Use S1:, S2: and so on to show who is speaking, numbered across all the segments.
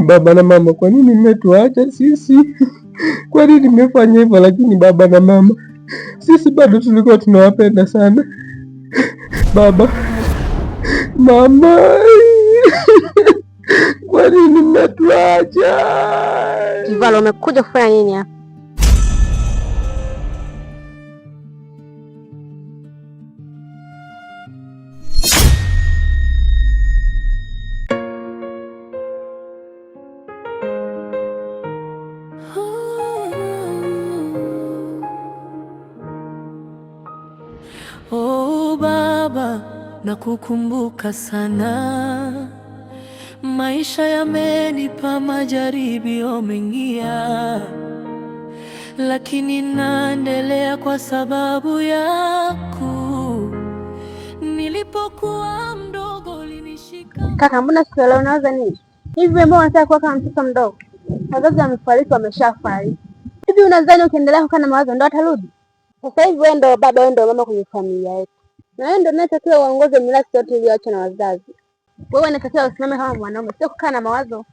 S1: Baba na mama, kwa nini mmetuacha sisi? Kwa nini mmefanya hivyo? Lakini baba na mama, sisi bado tulikuwa tunawapenda sana. Baba, mama, kwa nini mmetuacha?
S2: Kivalo, umekuja kufanya nini hapa?
S3: Oh baba, nakukumbuka sana. Maisha yamenipa majaribio mengi, lakini naendelea kwa sababu yako. Nilipokuwa mdogo ulinishika.
S2: Kaka, mbona siku leo unawaza nini? Hivi mbona unataka kuwa kama mtoto mdogo? Wazazi wamefariki, wameshafariki. Hivi unadhani ukiendelea kukaa na mawazo ndo atarudi? Sasa hivi wewe ndo baba, wewe ndo mama kwenye familia yetu, na wewe ndo unatakiwa uongoze mirathi yote iliyoachwa na wazazi. Wewe unatakiwa usimame kama mwanaume, sio kukaa na mawazo.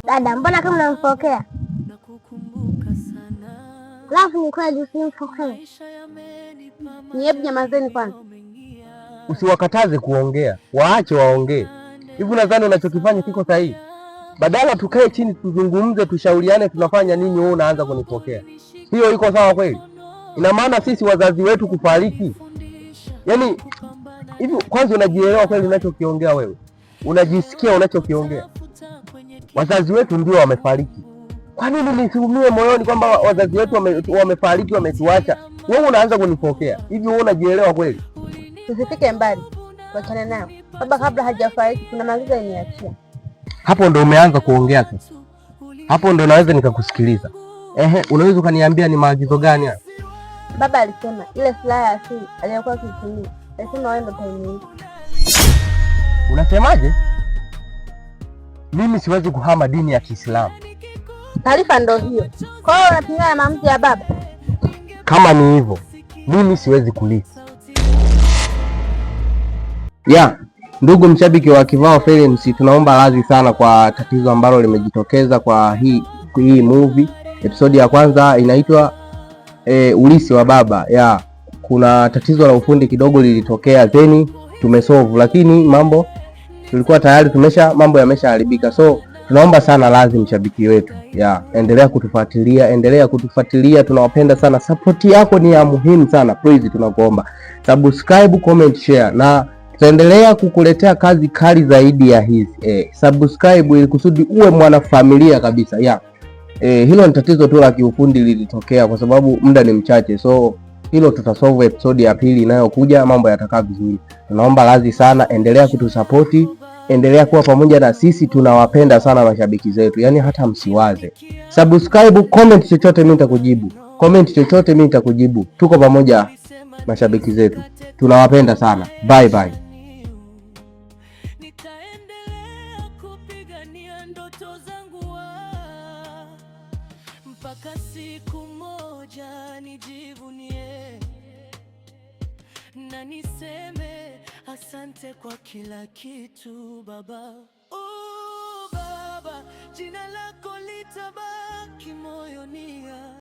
S2: Dada, mbona kama unamfokea? Alafu ni kweli usimfokee. Hebu nyamazeni kwanza.
S1: Usiwakataze kuongea, waache waongee. Hivi nadhani unachokifanya kiko sahihi? Badala tukae chini tuzungumze, tushauriane tunafanya nini, wewe unaanza kunipokea. Hiyo iko sawa kweli? Ina maana sisi wazazi wetu kufariki? Yaani hivi kwanza unajielewa kweli unachokiongea wewe? Unajisikia unachokiongea? Wazazi wetu ndio wamefariki. Kwa nini nisiumie moyoni kwamba wazazi wetu wamefariki, wametuacha? Wewe unaanza kunipokea. Hivi wewe unajielewa kweli?
S2: Usifike mbali. Tuachane nao. Baba kabla hajafariki kuna maagizo aliniachia.
S1: Hapo ndo umeanza kuongea sasa. Hapo ndo naweza nikakusikiliza. Unaweza ukaniambia ni maagizo gani hayo?
S2: Baba alisema ile silaha ya asili aliyokuwa akitumia. Alisema wewe ndo utaimiliki.
S1: Unasemaje? Mimi siwezi kuhama dini ya Kiislamu.
S2: Taarifa ndo hiyo. Kwa hiyo unapingana na maamuzi ya baba?
S1: Kama ni hivyo, mimi siwezi kulisi. Ndugu mshabiki wa Kivao Films, tunaomba radhi sana kwa tatizo ambalo limejitokeza kwa hii movie. Episodi ya kwanza inaitwa Ulisi wa Baba. Kuna tatizo la ufundi kidogo lilitokea, then tumesolve, lakini mambo tulikuwa tayari mambo yameshaharibika. So tunaomba sana radhi mshabiki wetu. Endelea kutufuatilia, tunawapenda sana. Support yako ni ya muhimu sana. Please tunakuomba subscribe, comment, share, na tutaendelea kukuletea kazi kali zaidi ya hizi. Subscribe ili kusudi uwe mwanafamilia kabisa. Hilo ni tatizo tu la kiufundi lilitokea kwa sababu muda ni mchache. So hilo tutasolve episode ya pili inayokuja, mambo yatakaa vizuri. Tunaomba radhi sana, endelea kutusapoti, endelea kuwa pamoja na sisi, tunawapenda sana mashabiki zetu. Yaani hata msiwaze. Subscribe, comment chochote mimi nitakujibu. Tuko pamoja mashabiki zetu. Tunawapenda sana. Bye bye.
S3: Mpaka siku moja nijivunie na niseme asante kwa kila kitu baba. Oh baba, jina lako litabaki moyoni.